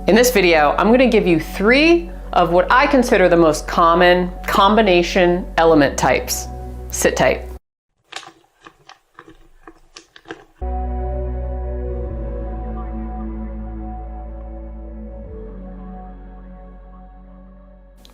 In this video, I'm going to give you 3 of what I consider the most common combination element types. Sit tight.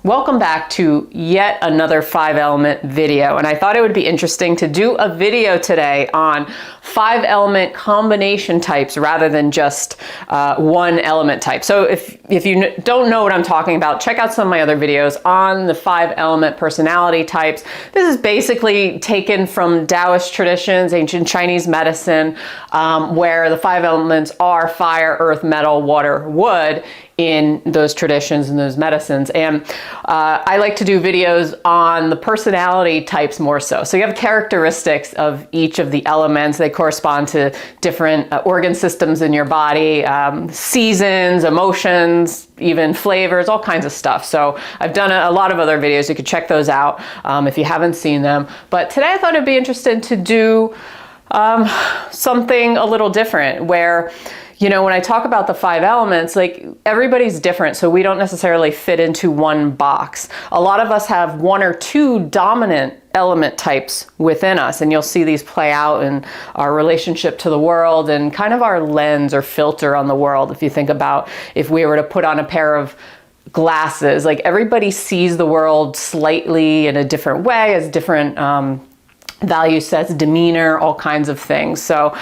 Welcome back to yet another 5-element video, and I thought it would be interesting to do a video today on 5-element combination types rather than just one element type. So if you don't know what I'm talking about, check out some of my other videos on the 5-element personality types. This is basically taken from Taoist traditions, ancient Chinese medicine, where the 5 elements are fire, earth, metal, water, wood in those traditions and those medicines. And I like to do videos on the personality types more so. So you have characteristics of each of the elements. They correspond to different organ systems in your body, seasons, emotions, even flavors, all kinds of stuff. So I've done a lot of other videos. You could check those out if you haven't seen them. But today I thought it'd be interesting to do something a little different where, you know, when I talk about the 5 elements, like everybody's different, so we don't necessarily fit into one box. A lot of us have 1 or 2 dominant element types within us, and you'll see these play out in our relationship to the world and kind of our lens or filter on the world. If you think about if we were to put on a pair of glasses, like everybody sees the world slightly in a different way, as different value sets, demeanor, all kinds of things. So,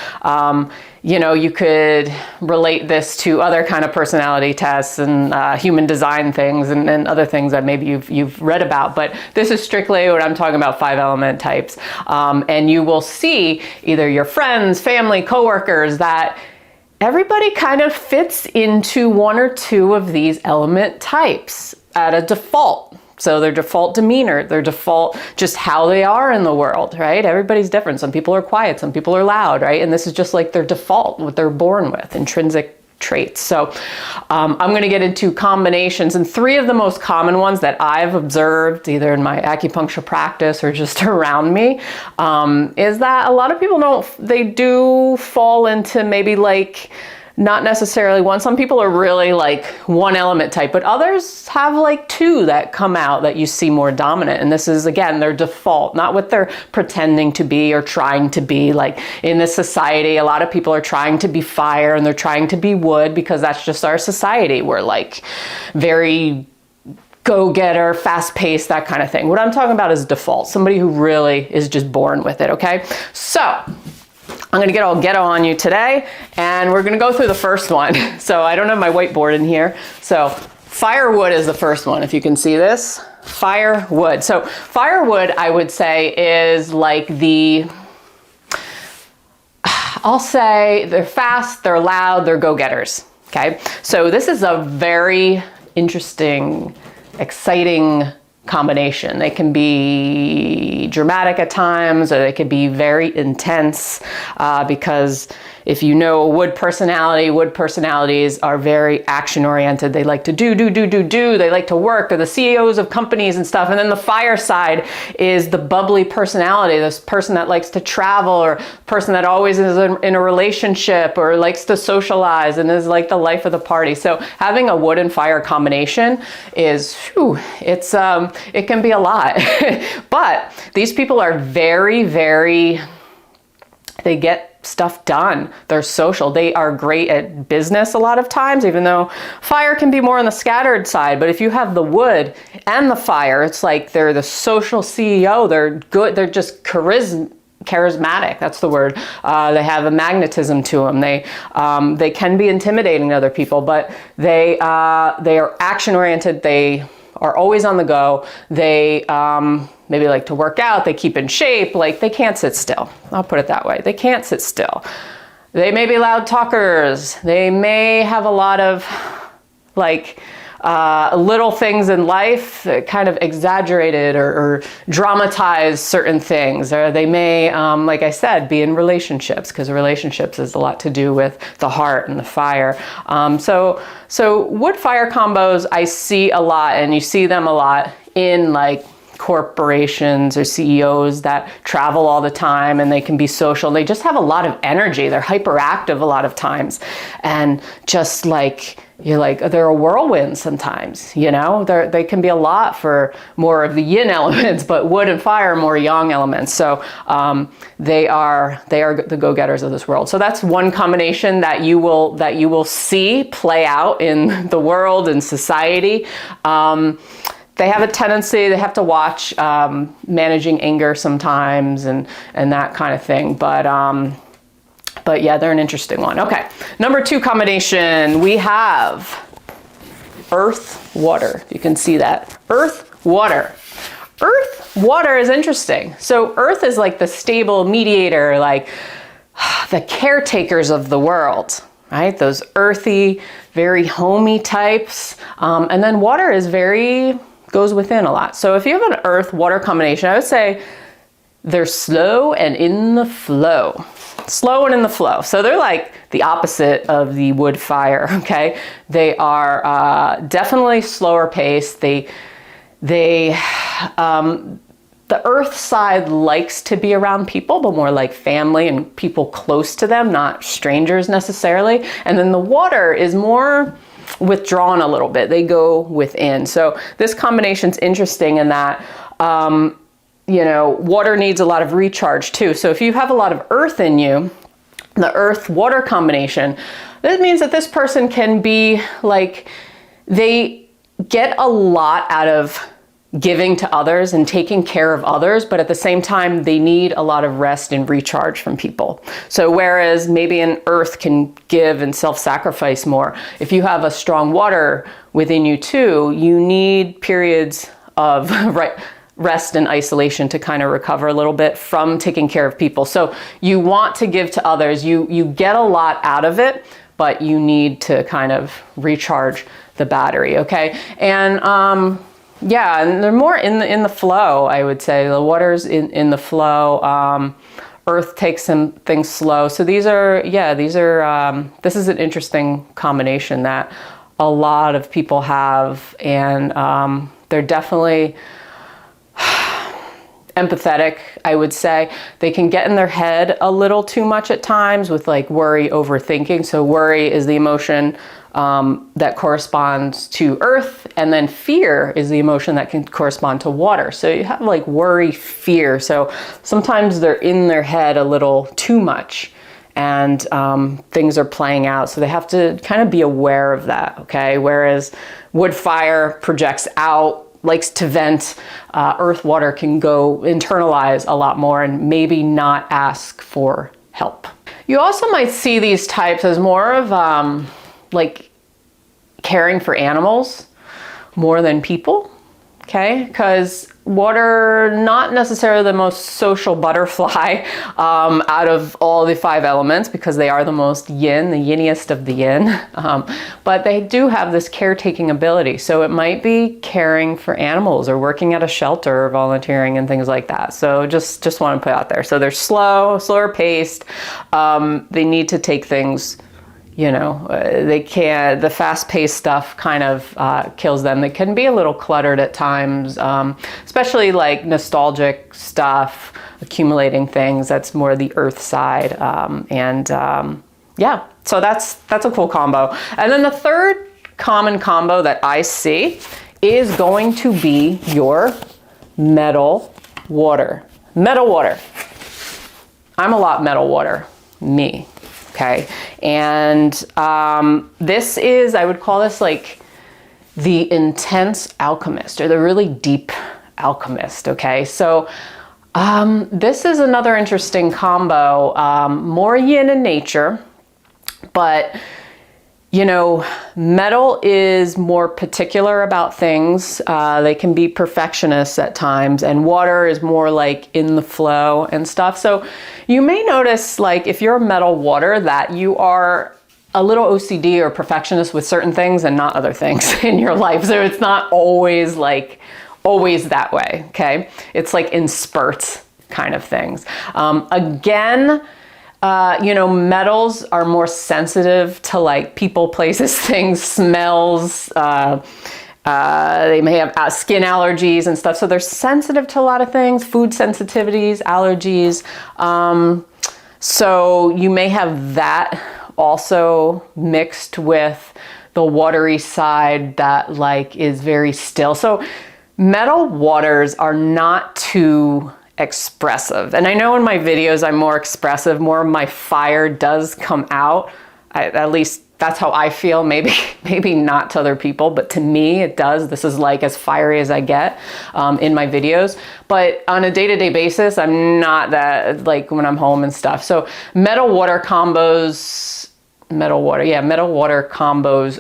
you know, you could relate this to other kind of personality tests and human design things and other things that maybe you've read about. But this is strictly what I'm talking about, 5-element types. And you will see either your friends, family, coworkers, that everybody kind of fits into 1 or 2 of these element types at a default. So their default demeanor, their default, just how they are in the world, right? Everybody's different. Some people are quiet, some people are loud, right? And this is just like their default, what they're born with, intrinsic traits. So I'm going to get into combinations, and 3 of the most common ones that I've observed either in my acupuncture practice or just around me is that a lot of people they do fall into maybe like not necessarily one. Some people are really like 1 element type, but others have like 2 that come out that you see more dominant. And this is, again, their default, not what they're pretending to be or trying to be. Like in this society, a lot of people are trying to be fire and they're trying to be wood because that's just our society. We're like very go-getter, fast-paced, that kind of thing. What I'm talking about is default, somebody who really is just born with it, okay? So I'm going to get all ghetto on you today, and we're going to go through the first one. So I don't have my whiteboard in here. So firewood is the first one, if you can see this. Firewood. So firewood, I would say, is like I'll say they're fast, they're loud, they're go-getters. Okay? So this is a very interesting, exciting combination. They can be dramatic at times, or they could be very intense because if you know wood personalities are very action oriented. They like to do. They like to work. They're the CEOs of companies and stuff. And then the fire side is the bubbly personality, this person that likes to travel, or person that always is in a relationship or likes to socialize and is like the life of the party. So having a wood and fire combination is, it can be a lot. But these people are very, they get stuff done. They're social. They are great at business a lot of times, even though fire can be more on the scattered side. But if you have the wood and the fire, it's like they're the social CEO. They're good. They're just charismatic. That's the word. They have a magnetism to them. They can be intimidating to other people, but they are action oriented. They are always on the go. They maybe like to work out. They keep in shape. Like they can't sit still. I'll put it that way. They can't sit still. They may be loud talkers. They may have a lot of like little things in life that kind of exaggerated or dramatize certain things. Or they may, like I said, be in relationships, because relationships is a lot to do with the heart and the fire. So wood-fire combos I see a lot, and you see them a lot in like corporations or CEOs that travel all the time, and they can be social. They just have a lot of energy. They're hyperactive a lot of times, and just like you're like, they're a whirlwind sometimes, you know? They can be a lot for more of the yin elements, but wood and fire are more yang elements. So they are the go-getters of this world. So that's one combination that you will see play out in the world and society. They have a tendency, they have to watch managing anger sometimes and that kind of thing. But yeah, they're an interesting one. Okay, number 2 combination, we have earth, water. You can see that. Earth, water. Earth, water is interesting. So earth is like the stable mediator, like the caretakers of the world, right? Those earthy, very homey types. And then water is goes within a lot. So if you have an earth, water combination, I would say they're slow and in the flow. Slow and in the flow. So they're like the opposite of the wood fire, okay? They are definitely slower paced. The earth side likes to be around people, but more like family and people close to them, not strangers necessarily. And then the water is more withdrawn a little bit. They go within. So this combination's interesting in that water needs a lot of recharge too. So if you have a lot of earth in you, the earth-water combination, that means that this person can be like, they get a lot out of giving to others and taking care of others, but at the same time, they need a lot of rest and recharge from people. So whereas maybe an earth can give and self-sacrifice more, if you have a strong water within you too, you need periods of rest and isolation to kind of recover a little bit from taking care of people. So you want to give to others, you get a lot out of it, but you need to kind of recharge the battery, okay? And yeah, and they're more in the flow, I would say. The water's in the flow. Earth takes some things slow. So this is an interesting combination that a lot of people have, and they're definitely empathetic, I would say. They can get in their head a little too much at times with like worry, overthinking. So worry is the emotion that corresponds to earth, and then fear is the emotion that can correspond to water. So you have like worry, fear. So sometimes they're in their head a little too much, and things are playing out. So they have to kind of be aware of that, okay? Whereas wood fire projects out, likes to vent, earth, water can go internalize a lot more and maybe not ask for help. You also might see these types as more of like caring for animals more than people, okay? Because water, not necessarily the most social butterfly out of all the 5 elements, because they are the most yin, the yiniest of the yin, but they do have this caretaking ability. So it might be caring for animals or working at a shelter or volunteering and things like that. So just want to put out there. So they're slower paced. They need to take things, the fast-paced stuff kind of kills them. They can be a little cluttered at times, especially like nostalgic stuff, accumulating things. That's more the earth side. Yeah, so that's a cool combo. And then the third common combo that I see is going to be your metal water. Metal water. I'm a lot metal water, me. Okay, and this is, I would call this like the intense alchemist, or the really deep alchemist, okay? So this is another interesting combo, more yin in nature, but metal is more particular about things. They can be perfectionists at times, and water is more like in the flow and stuff. So you may notice, like, if you're a metal water, that you are a little OCD or perfectionist with certain things and not other things in your life. So it's not always that way, okay? It's like in spurts kind of things. Metals are more sensitive to like people, places, things, smells. They may have skin allergies and stuff. So they're sensitive to a lot of things, food sensitivities, allergies. So you may have that also mixed with the watery side that like is very still. So metal waters are not too expressive. And I know in my videos I'm more expressive, more of my fire does come out. At least that's how I feel. Maybe not to other people, but to me it does. This is like as fiery as I get in my videos. But on a day-to-day basis, I'm not that, like when I'm home and stuff. So metal water combos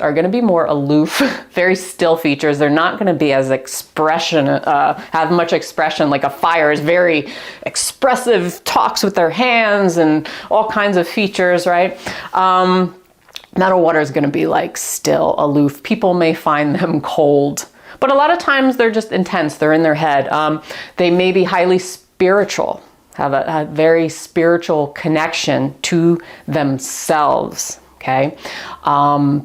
are going to be more aloof, very still features. They're not going to be as have much expression. Like a fire is very expressive, talks with their hands and all kinds of features, right? Metal water is going to be like still, aloof. People may find them cold, but a lot of times they're just intense. They're in their head. They may be highly spiritual, have a very spiritual connection to themselves, okay?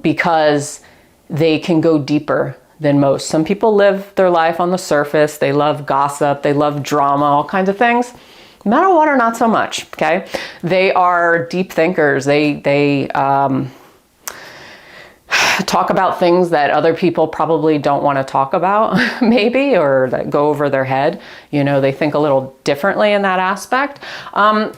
Because they can go deeper than most. Some people live their life on the surface. They love gossip. They love drama, all kinds of things. Metal water, not so much, okay? They are deep thinkers. They talk about things that other people probably don't want to talk about, maybe, or that go over their head. You know, they think a little differently in that aspect.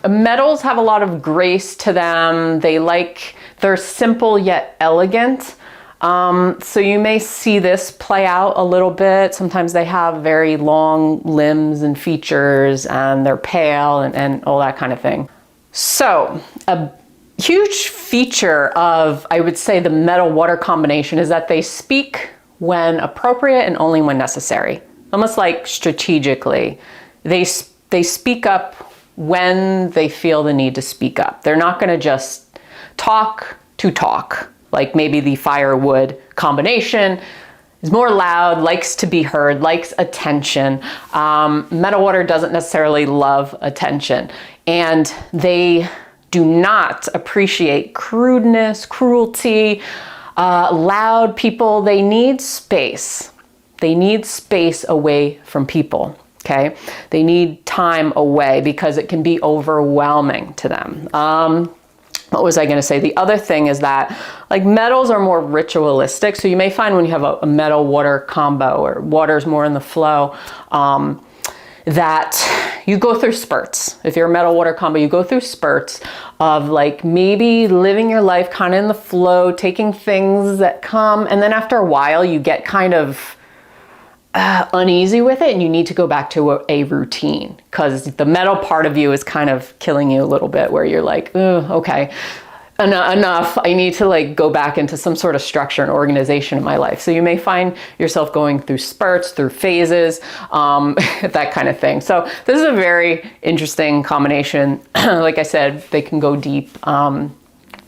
Metals have a lot of grace to them. They're simple yet elegant. So you may see this play out a little bit. Sometimes they have very long limbs and features, and they're pale and all that kind of thing. So a huge feature of, I would say, the metal water combination is that they speak when appropriate and only when necessary. Almost like strategically. They speak up when they feel the need to speak up. They're not going to just talk to talk, like maybe the fire wood combination is more loud, likes to be heard, likes attention. Metal water doesn't necessarily love attention, and they do not appreciate crudeness, cruelty, loud people. They need space. They need space away from people, okay? They need time away because it can be overwhelming to them. What was I gonna say? The other thing is that like metals are more ritualistic. So you may find when you have a metal water combo or water's more in the flow, that you go through spurts. If you're a metal water combo, you go through spurts of like maybe living your life kind of in the flow, taking things that come, and then after a while you get kind of uneasy with it and you need to go back to a routine because the metal part of you is kind of killing you a little bit, where you're like, okay, enough. I need to like go back into some sort of structure and organization in my life. So you may find yourself going through spurts, through phases, that kind of thing. So this is a very interesting combination. Like I said, they can go deep. They're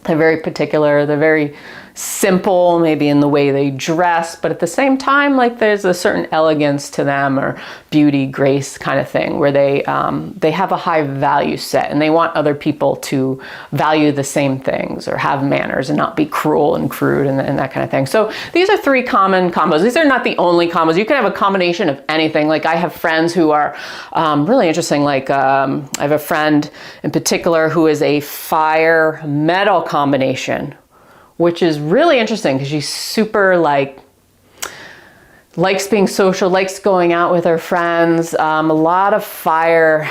very particular. They're very simple, maybe in the way they dress, but at the same time, like there's a certain elegance to them, or beauty, grace kind of thing, where they have a high value set and they want other people to value the same things or have manners and not be cruel and crude and that kind of thing. So these are three common combos. These are not the only combos. You can have a combination of anything. Like I have friends who are really interesting. Like I have a friend in particular who is a fire metal combination, which is really interesting because she's super likes being social, likes going out with her friends, a lot of fire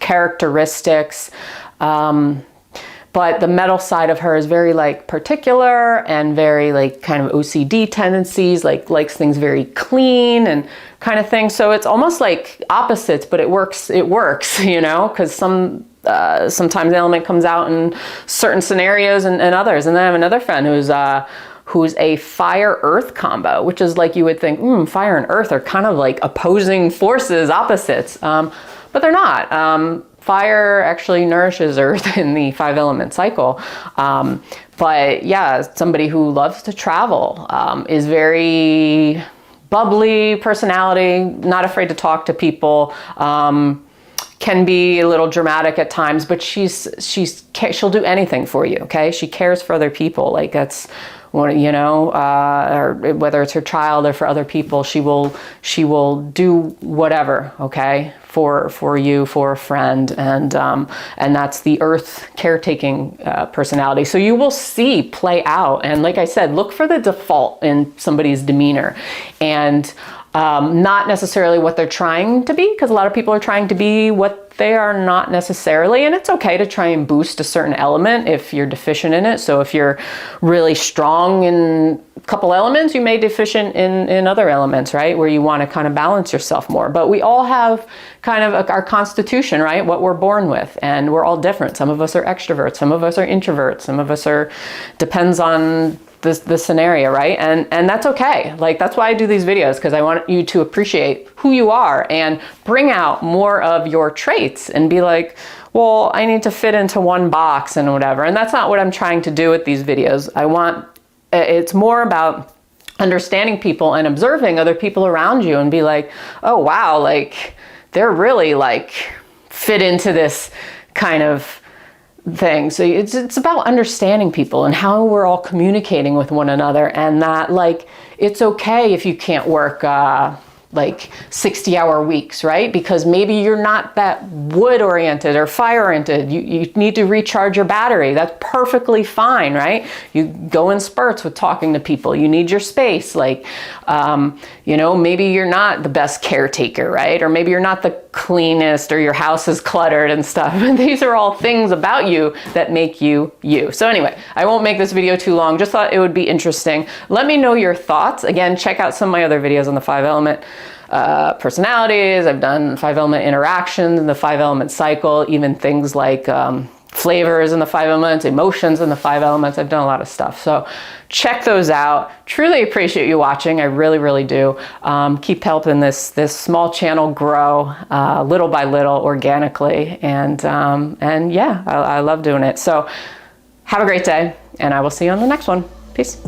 characteristics, but the metal side of her is very like particular and very like kind of OCD tendencies, like likes things very clean and kind of thing. So it's almost like opposites, but it works, you know, because sometimes the element comes out in certain scenarios and others. And then I have another friend who's a fire earth combo, which is like you would think, fire and earth are kind of like opposing forces, opposites, but they're not. Fire actually nourishes earth in the 5 element cycle. But yeah, somebody who loves to travel, is very bubbly personality, not afraid to talk to people, can be a little dramatic at times, but she'll do anything for you. Okay. She cares for other people. Like that's you know, or whether it's her child or for other people, she will do whatever, okay, for you, for a friend, and that's the earth caretaking personality. So you will see play out, and like I said, look for the default in somebody's demeanor, and not necessarily what they're trying to be, because a lot of people are trying to be what they are not necessarily, and it's okay to try and boost a certain element if you're deficient in it. So if you're really strong in a couple elements, you may be deficient in other elements, right, where you want to kind of balance yourself more. But we all have kind of our constitution, right, what we're born with, and we're all different. Some of us are extroverts, some of us are introverts, some of us are, depends on the scenario, right? And that's okay. Like, that's why I do these videos, because I want you to appreciate who you are and bring out more of your traits and be like, well, I need to fit into one box and whatever. And that's not what I'm trying to do with these videos. It's more about understanding people and observing other people around you and be like, oh, wow, like they're really like fit into this kind of thing. So it's about understanding people and how we're all communicating with one another, and that like it's okay if you can't work like 60-hour weeks, right? Because maybe you're not that wood oriented or fire oriented. You need to recharge your battery. That's perfectly fine, right? You go in spurts with talking to people. You need your space. Like, you know, maybe you're not the best caretaker, right? Or maybe you're not the cleanest, or your house is cluttered and stuff. These are all things about you that make you you. So anyway, I won't make this video too long. Just thought it would be interesting. Let me know your thoughts. Again, check out some of my other videos on the 5-element personalities. I've done 5-element interactions and the 5-element cycle, even things like flavors in the 5 elements, emotions in the 5 elements. I've done a lot of stuff. So check those out. Truly appreciate you watching. I really, really do. Keep helping this small channel grow little by little, organically. And yeah, I love doing it. So have a great day, and I will see you on the next one. Peace.